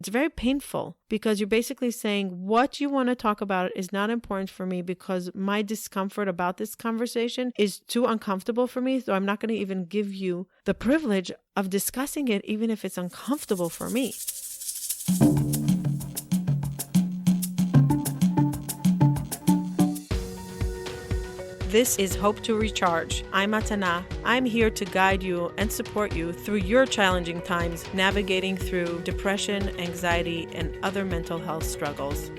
It's very painful because you're basically saying what you want to talk about is not important for me because my discomfort about this conversation is too uncomfortable for me. So I'm not going to even give you the privilege of discussing it, even if it's uncomfortable for me. This is Hope to Recharge. I'm Matana. I'm here to guide you and support you through your challenging times, navigating through depression, anxiety, and other mental health struggles.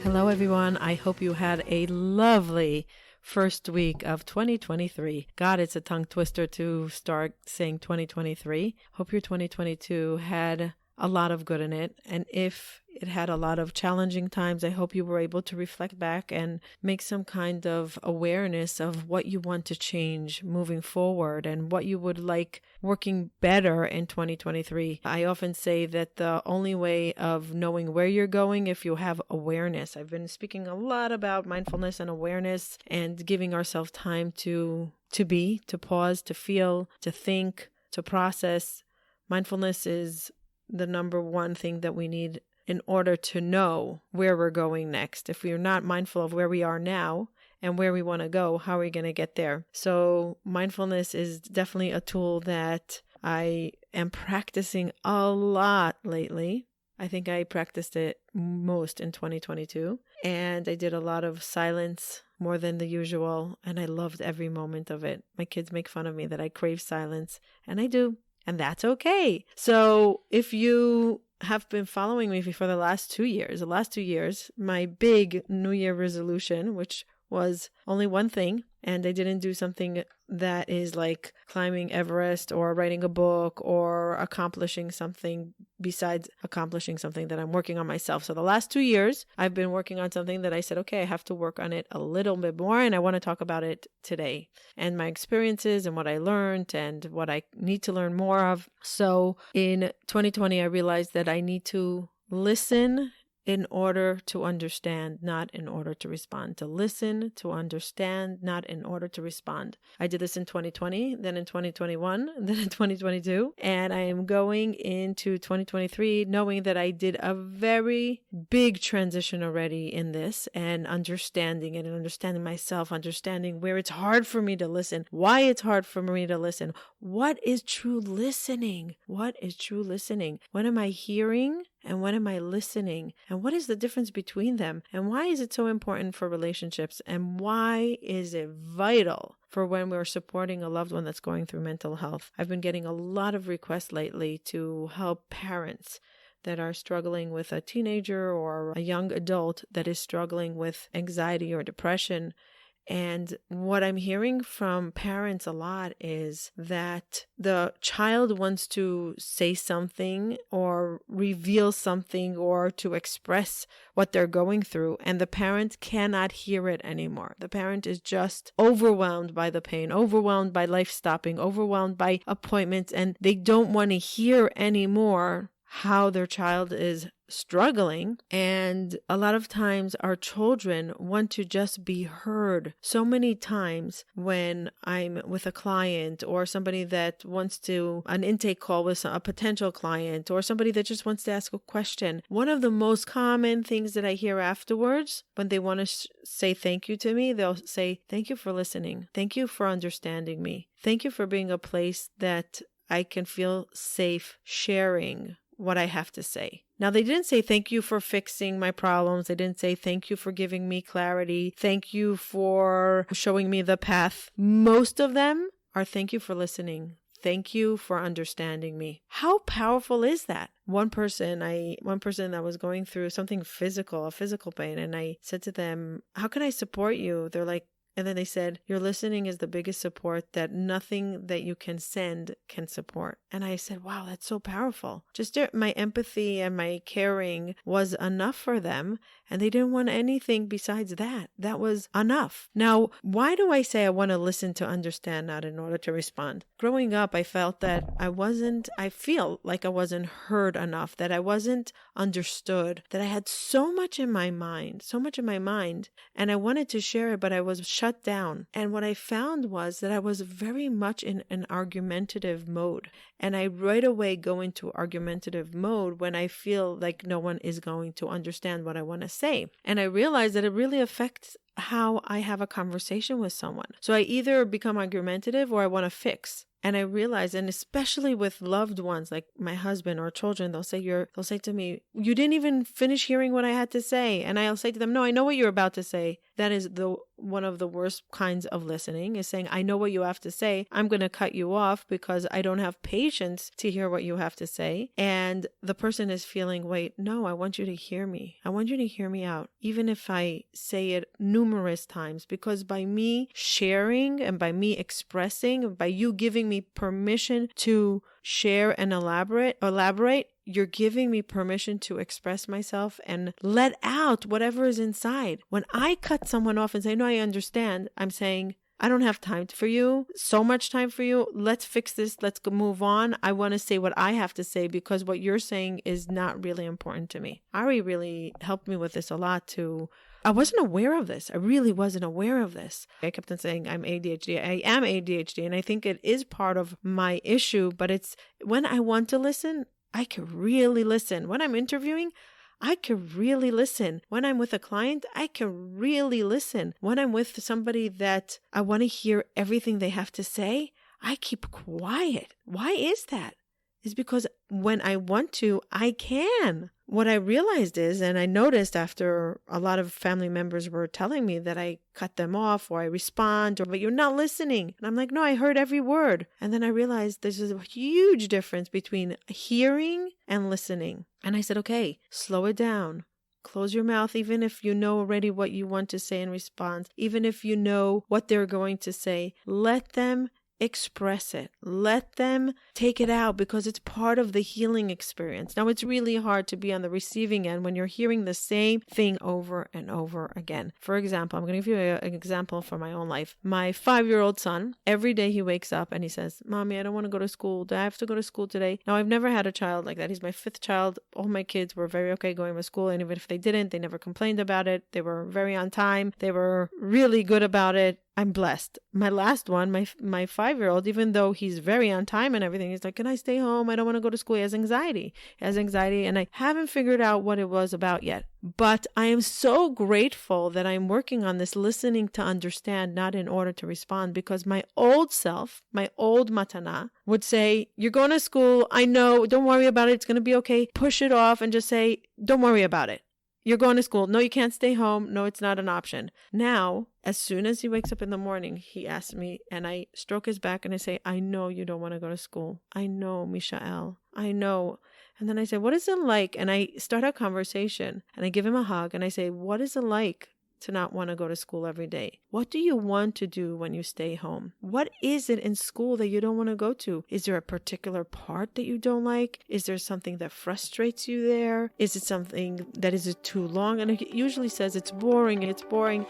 Hello, everyone. I hope you had a lovely first week of 2023. God, it's a tongue twister to start saying 2023. Hope your 2022 had a lot of good in it. And if it had a lot of challenging times, I hope you were able to reflect back and make some kind of awareness of what you want to change moving forward and what you would like working better in 2023. I often say that the only way of knowing where you're going if you have awareness. I've been speaking a lot about mindfulness and awareness and giving ourselves time to be, to pause, to feel, to think, to process. Mindfulness is the number one thing that we need in order to know where we're going next. If we're not mindful of where we are now and where we want to go, how are we going to get there? So mindfulness is definitely a tool that I am practicing a lot lately. I think I practiced it most in 2022. And I did a lot of silence, more than the usual. And I loved every moment of it. My kids make fun of me that I crave silence. And I do. And that's okay. So if you have been following me for the last 2 years, my big New Year resolution, which was only one thing, and I didn't do something that is like climbing Everest or writing a book or accomplishing something besides accomplishing something that I'm working on myself. So the last 2 years, I've been working on something that I said, okay, I have to work on it a little bit more, and I want to talk about it today and my experiences and what I learned and what I need to learn more of. So in 2020, I realized that I need to listen in order to understand, not in order to respond. To listen, to understand, not in order to respond. I did this in 2020, then in 2021, then in 2022. And I am going into 2023 knowing that I did a very big transition already in this and understanding it and understanding myself, understanding where it's hard for me to listen, why it's hard for me to listen. What is true listening? What is true listening? What am I hearing? And when am I listening? And what is the difference between them? And why is it so important for relationships? And why is it vital for when we're supporting a loved one that's going through mental health? I've been getting a lot of requests lately to help parents that are struggling with a teenager or a young adult that is struggling with anxiety or depression. And what I'm hearing from parents a lot is that the child wants to say something or reveal something or to express what they're going through, and the parent cannot hear it anymore. The parent is just overwhelmed by the pain, overwhelmed by life stopping, overwhelmed by appointments, and they don't want to hear anymore how their child is struggling. And a lot of times our children want to just be heard. So many times when I'm with a client or somebody that wants to an intake call with a potential client or somebody that just wants to ask a question, one of the most common things that I hear afterwards when they want to say thank you to me, they'll say, thank you for listening. Thank you for understanding me. Thank you for being a place that I can feel safe sharing what I have to say. Now, they didn't say thank you for fixing my problems. They didn't say thank you for giving me clarity. Thank you for showing me the path. Most of them are thank you for listening. Thank you for understanding me. How powerful is that? One person that was going through something physical, a physical pain, and I said to them, how can I support you? They're like, and then they said, your listening is the biggest support that nothing that you can send can support. And I said, wow, that's so powerful. Just my empathy and my caring was enough for them. And they didn't want anything besides that. That was enough. Now, why do I say I want to listen to understand, not in order to respond? Growing up, I felt that I feel like I wasn't heard enough, that I wasn't understood, that I had so much in my mind, and I wanted to share it, but I was shy shut down. And what I found was that I was very much in an argumentative mode. And I right away go into argumentative mode when I feel like no one is going to understand what I want to say. And I realized that it really affects how I have a conversation with someone. So I either become argumentative or I want to fix. And I realize, and especially with loved ones like my husband or children, they'll say to me, you didn't even finish hearing what I had to say. And I'll say to them, no, I know what you're about to say. That is one of the worst kinds of listening, is saying, I know what you have to say. I'm going to cut you off because I don't have patience to hear what you have to say. And the person is feeling, wait, no, I want you to hear me. I want you to hear me out, even if I say it numerous times, because by me sharing and by me expressing, by you giving me permission to share and elaborate, you're giving me permission to express myself and let out whatever is inside. When I cut someone off and say, no, I understand, I'm saying, I don't have time for you, so much time for you. Let's fix this. Let's go move on. I want to say what I have to say because what you're saying is not really important to me. Ari really helped me with this a lot too. I wasn't aware of this. I really wasn't aware of this. I kept on saying I'm ADHD. I am ADHD, and I think it is part of my issue, but it's when I want to listen, I can really listen. When I'm interviewing, I can really listen. When I'm with a client, I can really listen. When I'm with somebody that I want to hear everything they have to say, I keep quiet. Why is that? It's because when I want to, I can. What I realized is, and I noticed after a lot of family members were telling me that I cut them off or I respond, but you're not listening. And I'm like, no, I heard every word. And then I realized there's a huge difference between hearing and listening. And I said, okay, slow it down. Close your mouth, even if you know already what you want to say in response, even if you know what they're going to say, let them express it. Let them take it out because it's part of the healing experience. Now, it's really hard to be on the receiving end when you're hearing the same thing over and over again. For example, I'm going to give you an example from my own life. My 5-year-old son, every day he wakes up and he says, Mommy, I don't want to go to school. Do I have to go to school today? Now, I've never had a child like that. He's my 5th child. All my kids were very okay going to school. And even if they didn't, they never complained about it. They were very on time. They were really good about it. I'm blessed. My last one, my 5-year-old, even though he's very on time and everything, he's like, can I stay home? I don't want to go to school. He has anxiety. And I haven't figured out what it was about yet. But I am so grateful that I'm working on this listening to understand, not in order to respond, because my old self, my old Matana, would say, you're going to school. I know. Don't worry about it. It's going to be okay. Push it off and just say, don't worry about it. You're going to school. No, you can't stay home. No, it's not an option. Now, as soon as he wakes up in the morning, he asks me and I stroke his back and I say, I know you don't want to go to school. I know, Mishael. I know. And then I say, what is it like? And I start a conversation and I give him a hug and I say, what is it like to not want to go to school every day? What do you want to do when you stay home? What is it in school that you don't want to go to? Is there a particular part that you don't like? Is there something that frustrates you there? Is it something that is too long? And it usually says it's boring. It's boring.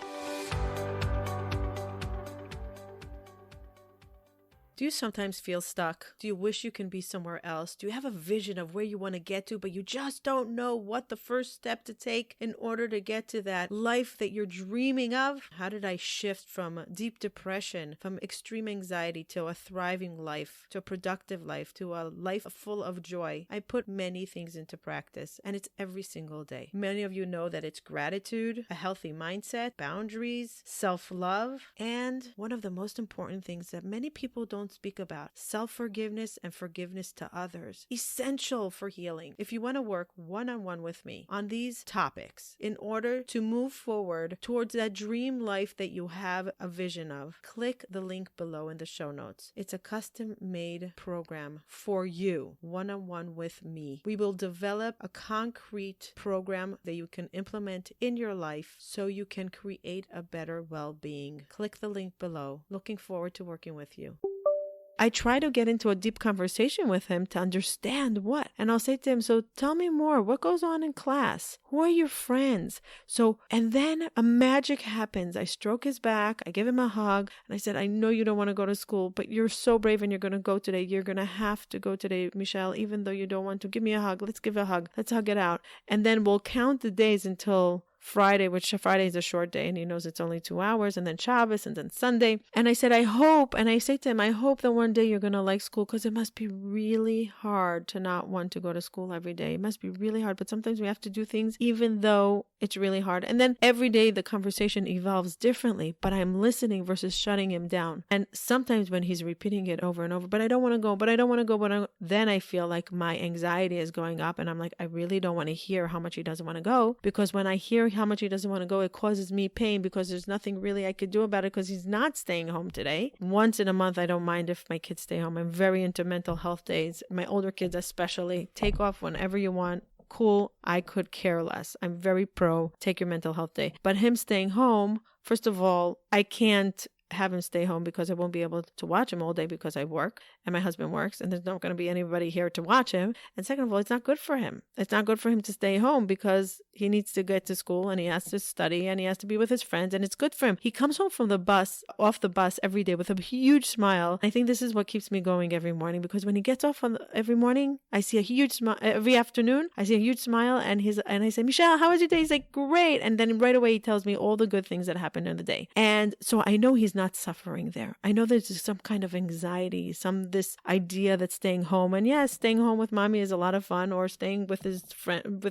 Do you sometimes feel stuck? Do you wish you can be somewhere else? Do you have a vision of where you want to get to, but you just don't know what the first step to take in order to get to that life that you're dreaming of? How did I shift from deep depression, from extreme anxiety to a thriving life, to a productive life, to a life full of joy? I put many things into practice, and it's every single day. Many of you know that it's gratitude, a healthy mindset, boundaries, self-love, and one of the most important things that many people don't speak about, self-forgiveness and forgiveness to others. Essential for healing. If you want to work one-on-one with me on these topics in order to move forward towards that dream life that you have a vision of, click the link below in the show notes. It's a custom-made program for you, one-on-one with me. We will develop a concrete program that you can implement in your life so you can create a better well-being. Click the link below. Looking forward to working with you. I try to get into a deep conversation with him to understand what. And I'll say to him, so tell me more. What goes on in class? Who are your friends? And then a magic happens. I stroke his back. I give him a hug. And I said, I know you don't want to go to school, but you're so brave and you're going to go today. You're going to have to go today, Michelle, even though you don't want to. Give me a hug. Let's give a hug. Let's hug it out. And then we'll count the days until Friday, which Friday is a short day, and he knows it's only 2 hours, and then Shabbos, and then Sunday. And I said, I hope, and I say to him, I hope that one day you're going to like school, because it must be really hard to not want to go to school every day. It must be really hard, but sometimes we have to do things even though it's really hard. And then every day the conversation evolves differently, but I'm listening versus shutting him down. And sometimes when he's repeating it over and over, but I don't want to go, but I don't want to go, then I feel like my anxiety is going up, and I'm like, I really don't want to hear how much he doesn't want to go, because when I hear how much he doesn't want to go, it causes me pain, because there's nothing really I could do about it, because he's not staying home today. Once in a month, I don't mind if my kids stay home. I'm very into mental health days. My older kids especially, take off whenever you want. Cool, I could care less. I'm very pro take your mental health day. But him staying home, first of all, I can't have him stay home because I won't be able to watch him all day because I work and my husband works, and there's not going to be anybody here to watch him. And second of all, it's not good for him. It's not good for him to stay home because he needs to get to school and he has to study and he has to be with his friends, and it's good for him. He comes home from off the bus every day with a huge smile. I think this is what keeps me going every morning, because when he gets off every morning, I see a huge smile. Every afternoon, I see a huge smile, and I say, Michelle, how was your day? He's like, great. And then right away, he tells me all the good things that happened in the day. And so I know he's not suffering there. I know there's some kind of anxiety, this idea that staying home, and yes, staying home with mommy is a lot of fun, or staying with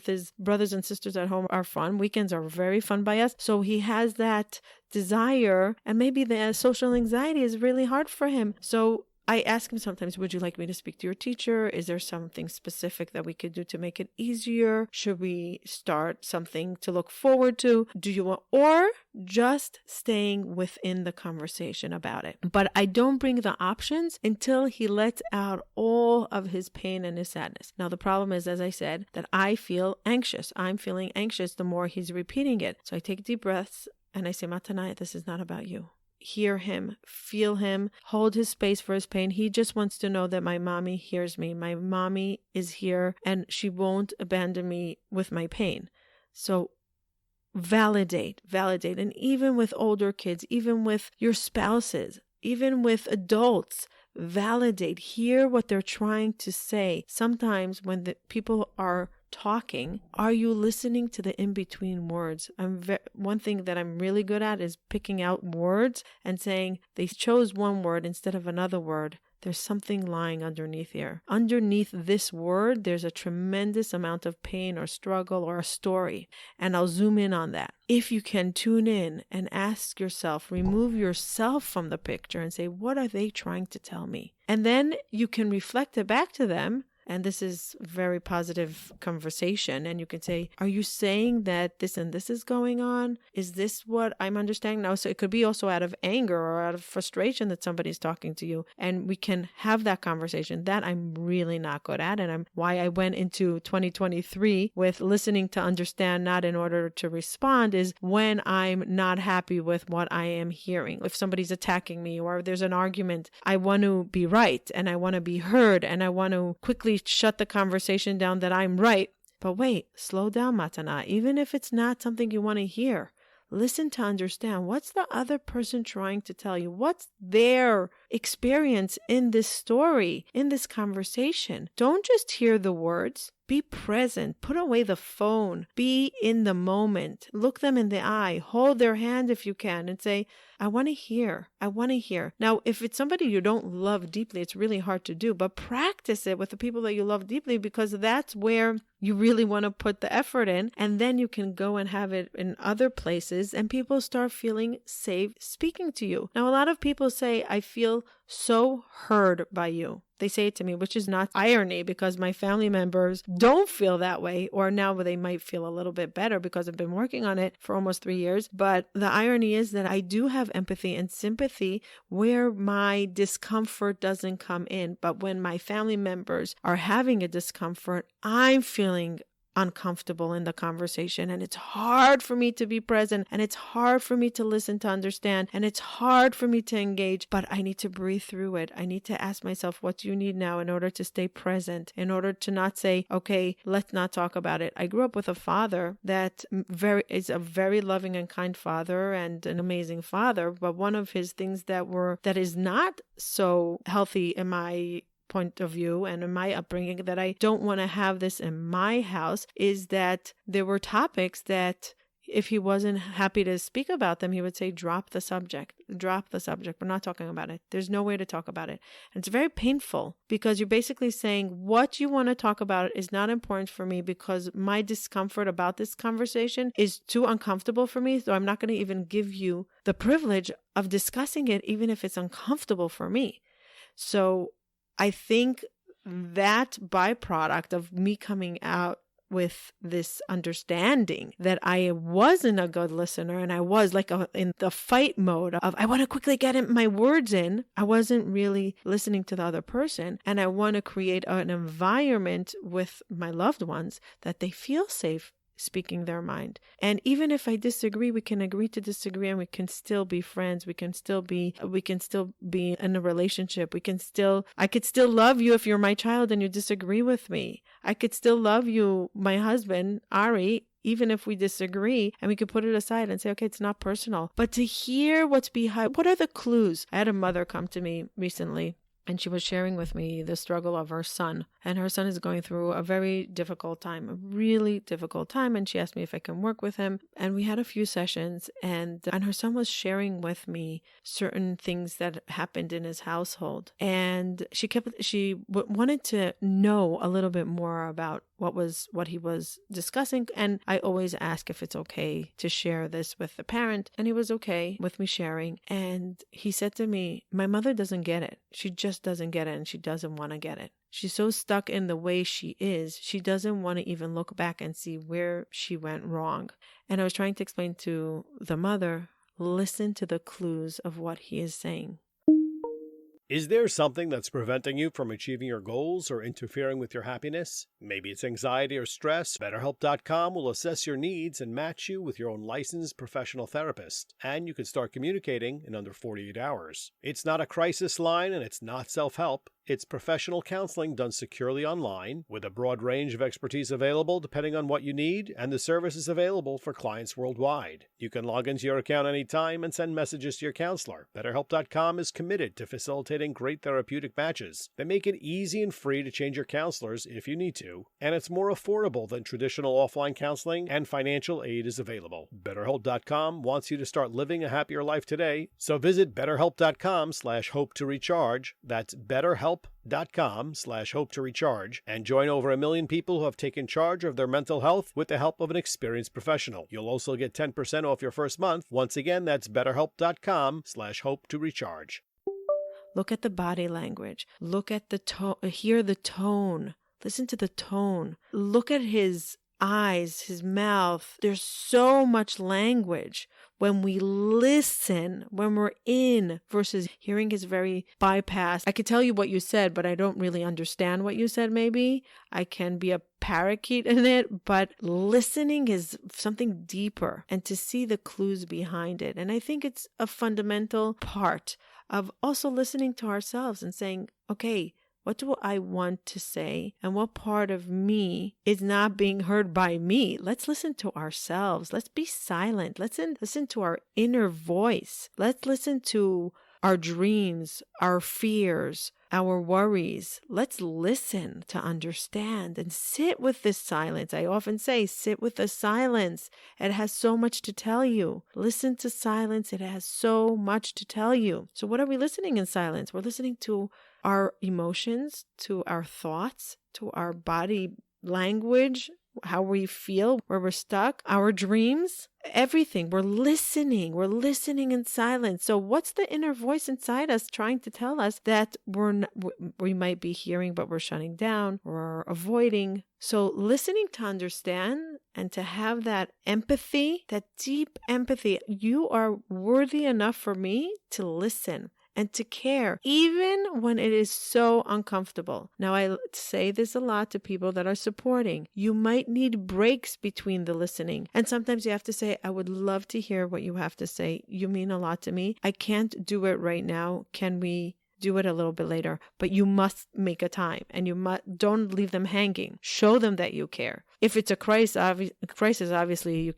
his brothers and sisters at home are fun. Weekends are very fun by us. So he has that desire, and maybe the social anxiety is really hard for him. So I ask him sometimes, would you like me to speak to your teacher? Is there something specific that we could do to make it easier? Should we start something to look forward to? Do you want, or just staying within the conversation about it? But I don't bring the options until he lets out all of his pain and his sadness. Now, the problem is, as I said, that I feel anxious. I'm feeling anxious the more he's repeating it. So I take deep breaths and I say, Matana, this is not about you. Hear him, feel him, hold his space for his pain. He just wants to know that my mommy hears me. My mommy is here and she won't abandon me with my pain. So validate. And even with older kids, even with your spouses, even with adults, validate. Hear what they're trying to say. Sometimes when the people are talking, are you listening to the in-between words? One thing that I'm really good at is picking out words and saying they chose one word instead of another word. There's something lying underneath here. Underneath this word, there's a tremendous amount of pain or struggle or a story. And I'll zoom in on that. If you can tune in and ask yourself, remove yourself from the picture and say, what are they trying to tell me? And then you can reflect it back to them. And this is very positive conversation. And you can say, are you saying that this and this is going on? Is this what I'm understanding now? So it could be also out of anger or out of frustration that somebody's talking to you. And we can have that conversation. That I'm really not good at. And why I went into 2023 with listening to understand, not in order to respond, is when I'm not happy with what I am hearing. If somebody's attacking me or there's an argument, I want to be right and I want to be heard and I want to quickly shut the conversation down that I'm right. But wait, slow down, Matana. Even if it's not something you want to hear, listen to understand. What's the other person trying to tell you? What's their experience in this story, in this conversation? Don't just hear the words. Be present. Put away the phone. Be in the moment. Look them in the eye. Hold their hand if you can and say, I want to hear. I want to hear. Now, if it's somebody you don't love deeply, it's really hard to do, but practice it with the people that you love deeply, because that's where you really want to put the effort in. And then you can go and have it in other places and people start feeling safe speaking to you. Now, a lot of people say, I feel so heard by you. They say it to me, which is not irony, because my family members don't feel that way, or now they might feel a little bit better because I've been working on it for almost 3 years. But the irony is that I do have empathy and sympathy where my discomfort doesn't come in. But when my family members are having a discomfort, I'm feeling uncomfortable in the conversation, and it's hard for me to be present, and it's hard for me to listen, to understand, and it's hard for me to engage, but I need to breathe through it. I need to ask myself, what do you need now in order to stay present, in order to not say, okay, let's not talk about it. I grew up with a father that is a very loving and kind father and an amazing father, but one of his things that is not so healthy in my point of view and in my upbringing, that I don't want to have this in my house, is that there were topics that if he wasn't happy to speak about them, he would say, drop the subject. We're not talking about it. There's no way to talk about it. And it's very painful because you're basically saying what you want to talk about is not important for me because my discomfort about this conversation is too uncomfortable for me. So I'm not going to even give you the privilege of discussing it, even if it's uncomfortable for me. So I think that byproduct of me coming out with this understanding that I wasn't a good listener and I was like in the fight mode of I want to quickly get my words in. I wasn't really listening to the other person, and I want to create an environment with my loved ones that they feel safe speaking their mind. And even if I disagree, we can agree to disagree and we can still be friends. We can still be in a relationship. I could still love you if you're my child and you disagree with me. I could still love you, my husband, Ari, even if we disagree, and we could put it aside and say, okay, it's not personal. But to hear what's behind, what are the clues? I had a mother come to me recently, and she was sharing with me the struggle of her son. And her son is going through a very difficult time, a really difficult time. And she asked me if I can work with him. And we had a few sessions. And her son was sharing with me certain things that happened in his household. And she wanted to know a little bit more about what he was discussing. And I always ask if it's okay to share this with the parent. And he was okay with me sharing. And he said to me, my mother doesn't get it. She just doesn't get it, and she doesn't want to get it. She's so stuck in the way she is, she doesn't want to even look back and see where she went wrong. And I was trying to explain to the mother, listen to the clues of what he is saying. Is there something that's preventing you from achieving your goals or interfering with your happiness? Maybe it's anxiety or stress. BetterHelp.com will assess your needs and match you with your own licensed professional therapist. And you can start communicating in under 48 hours. It's not a crisis line and it's not self-help. It's professional counseling done securely online with a broad range of expertise available depending on what you need, and the service is available for clients worldwide. You can log into your account anytime and send messages to your counselor. BetterHelp.com is committed to facilitating great therapeutic matches. They make it easy and free to change your counselors if you need to, and it's more affordable than traditional offline counseling, and financial aid is available. BetterHelp.com wants you to start living a happier life today, so visit BetterHelp.com/hope to recharge. That's BetterHelp.com/hope to recharge and join over 1 million people who have taken charge of their mental health with the help of an experienced professional. You'll also get 10% off your first month. Once again, that's BetterHelp.com/hope to recharge. Look at the body language. Look at the tone. Hear the tone. Listen to the tone. Look at his eyes, his mouth. There's so much language when we listen, when we're in, versus hearing is very bypassed. I could tell you what you said, but I don't really understand what you said maybe. I can be a parakeet in it, but listening is something deeper, and to see the clues behind it. And I think it's a fundamental part of also listening to ourselves and saying, okay, what do I want to say? And what part of me is not being heard by me? Let's listen to ourselves. Let's be silent. Let's listen to our inner voice. Let's listen to our dreams, our fears, our worries. Let's listen to understand and sit with this silence. I often say, sit with the silence. It has so much to tell you. Listen to silence. It has so much to tell you. So what are we listening in silence? We're listening to our emotions, to our thoughts, to our body language, how we feel, where we're stuck, our dreams, everything. We're listening in silence. So what's the inner voice inside us trying to tell us that we might be hearing, but we're shutting down or avoiding? So listening to understand and to have that empathy, that deep empathy. You are worthy enough for me to listen and to care, even when it is so uncomfortable. Now, I say this a lot to people that are supporting. You might need breaks between the listening. And sometimes you have to say, I would love to hear what you have to say. You mean a lot to me. I can't do it right now. Can we do it a little bit later? But you must make a time, and don't leave them hanging. Show them that you care. If it's a crisis, obviously,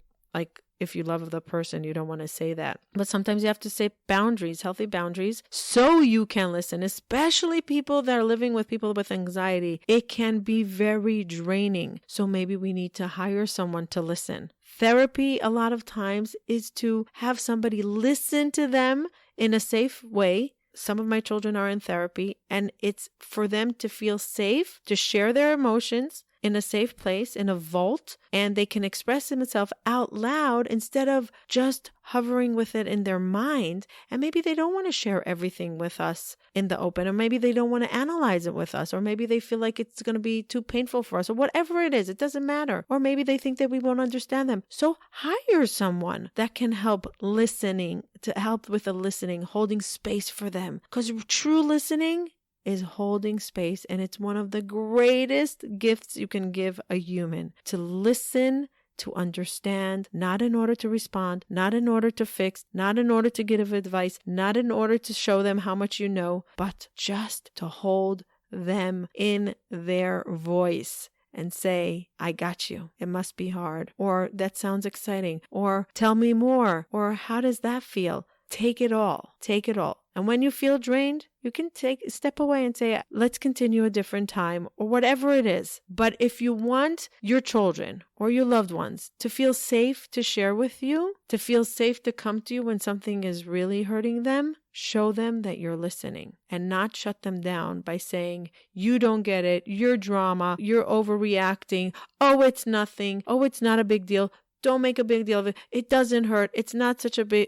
if you love the person, you don't want to say that. But sometimes you have to say boundaries, healthy boundaries, so you can listen, especially people that are living with people with anxiety. It can be very draining. So maybe we need to hire someone to listen. Therapy, a lot of times, is to have somebody listen to them in a safe way. Some of my children are in therapy, and it's for them to feel safe, to share their emotions in a safe place, in a vault, and they can express themselves out loud instead of just hovering with it in their mind. And maybe they don't want to share everything with us in the open, or maybe they don't want to analyze it with us, or maybe they feel like it's going to be too painful for us, or whatever it is. It doesn't matter. Or maybe they think that we won't understand them. So hire someone that can help listening, to help with the listening, holding space for them. Because true listening is holding space, and it's one of the greatest gifts you can give a human, to listen, to understand, not in order to respond, not in order to fix, not in order to give advice, not in order to show them how much you know, but just to hold them in their voice and say, I got you. It must be hard. Or that sounds exciting. Or tell me more. Or how does that feel? Take it all. Take it all. And when you feel drained, you can step away and say, let's continue a different time, or whatever it is. But if you want your children or your loved ones to feel safe to share with you, to feel safe to come to you when something is really hurting them, show them that you're listening, and not shut them down by saying, you don't get it, you're drama, you're overreacting, oh, it's nothing, oh, it's not a big deal. Don't make a big deal of it. It doesn't hurt. It's not such a big,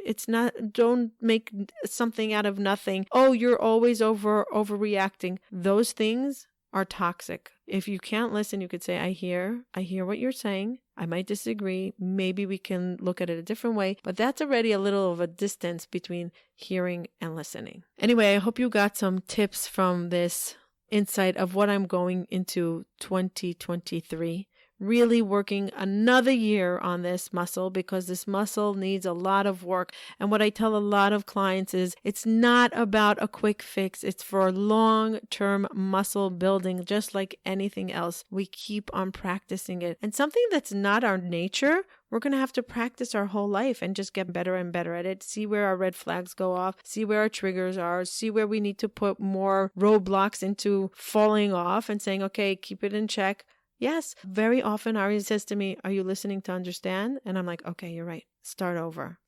don't make something out of nothing. Oh, you're always overreacting. Those things are toxic. If you can't listen, you could say, I hear what you're saying. I might disagree. Maybe we can look at it a different way, but that's already a little of a distance between hearing and listening. Anyway, I hope you got some tips from this insight of what I'm going into 2023. Really working another year on this muscle, because this muscle needs a lot of work. And what I tell a lot of clients is it's not about a quick fix. It's for long-term muscle building, just like anything else. We keep on practicing it. And something that's not our nature, we're going to have to practice our whole life and just get better and better at it. See where our red flags go off, see where our triggers are, see where we need to put more roadblocks into falling off and saying, okay, keep it in check. Yes, very often Ari says to me, are you listening to understand? And I'm like, okay, you're right. Start over.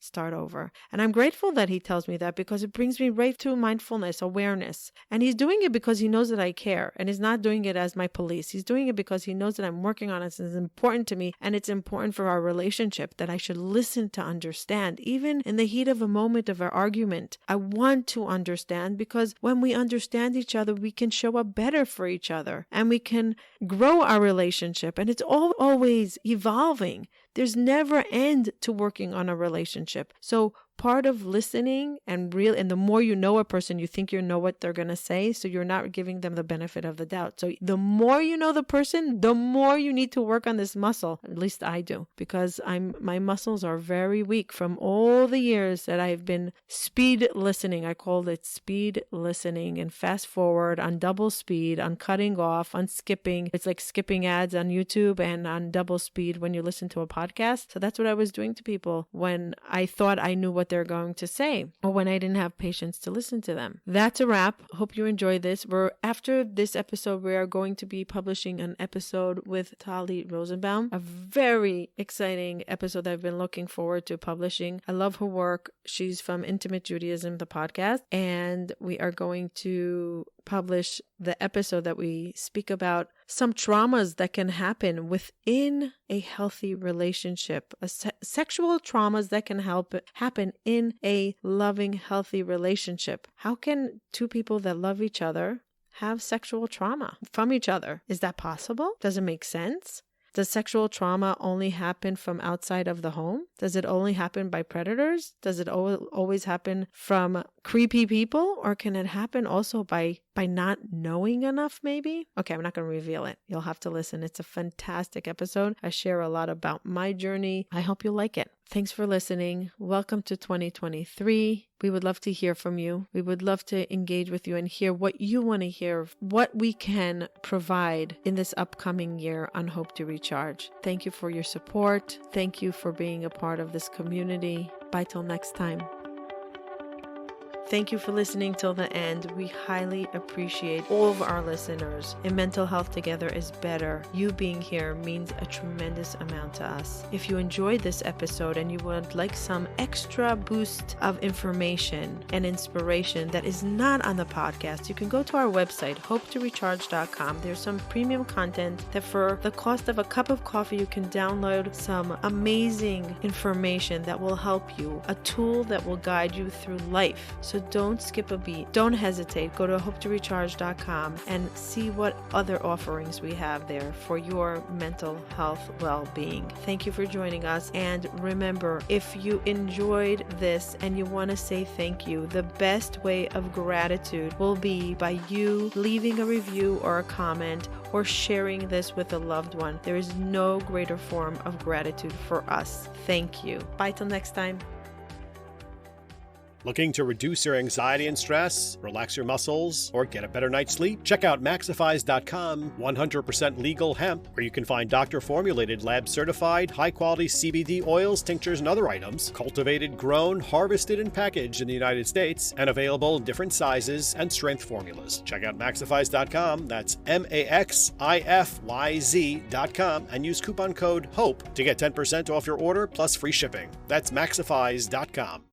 And I'm grateful that he tells me that, because it brings me right to mindfulness, awareness. And he's doing it because he knows that I care, and he's not doing it as my police. He's doing it because he knows that I'm working on it. It's important to me, and it's important for our relationship that I should listen to understand. Even in the heat of a moment of our argument, I want to understand, because when we understand each other, we can show up better for each other, and we can grow our relationship. And it's always evolving. There's never end to working on a relationship. So part of listening and the more you know a person, you think you know what they're going to say. So you're not giving them the benefit of the doubt. So the more you know the person, the more you need to work on this muscle. At least I do, because my muscles are very weak from all the years that I've been speed listening. I called it speed listening, and fast forward, on double speed, on cutting off, on skipping. It's like skipping ads on YouTube, and on double speed when you listen to a podcast. So that's what I was doing to people when I thought I knew what they're going to say, or when I didn't have patience to listen to them. That's a wrap. Hope you enjoyed this. After this episode, we are going to be publishing an episode with Tali Rosenbaum, a very exciting episode that I've been looking forward to publishing. I love her work. She's from Intimate Judaism, the podcast, and we are going to publish the episode that we speak about some traumas that can happen within a healthy relationship, sexual traumas that can happen in a loving, healthy relationship. How can two people that love each other have sexual trauma from each other? Is that possible? Does it make sense? Does sexual trauma only happen from outside of the home? Does it only happen by predators? Does it always happen from creepy people, or can it happen also by not knowing enough, maybe? Okay, I'm not going to reveal it. You'll have to listen. It's a fantastic episode. I share a lot about my journey. I hope you like it. Thanks for listening. Welcome to 2023. We would love to hear from you. We would love to engage with you and hear what you want to hear, what we can provide in this upcoming year on Hope to Recharge. Thank you for your support. Thank you for being a part of this community. Bye till next time. Thank you for listening till the end. We highly appreciate all of our listeners. In Mental Health Together is Better, you being here means a tremendous amount to us. If you enjoyed this episode and you would like some extra boost of information and inspiration that is not on the podcast, you can go to our website, hopetorecharge.com. There's some premium content that for the cost of a cup of coffee, you can download some amazing information that will help you, a tool that will guide you through life. So don't skip a beat. Don't hesitate. Go to hopetorecharge.com and see what other offerings we have there for your mental health well-being. Thank you for joining us. And remember, if you enjoyed this and you want to say thank you, the best way of gratitude will be by you leaving a review or a comment or sharing this with a loved one. There is no greater form of gratitude for us. Thank you. Bye till next time. Looking to reduce your anxiety and stress, relax your muscles, or get a better night's sleep? Check out Maxify's.com, 100% legal hemp, where you can find doctor-formulated, lab-certified, high-quality CBD oils, tinctures, and other items, cultivated, grown, harvested, and packaged in the United States, and available in different sizes and strength formulas. Check out Maxify's.com, that's MAXIFYZ.com, and use coupon code HOPE to get 10% off your order plus free shipping. That's Maxify's.com.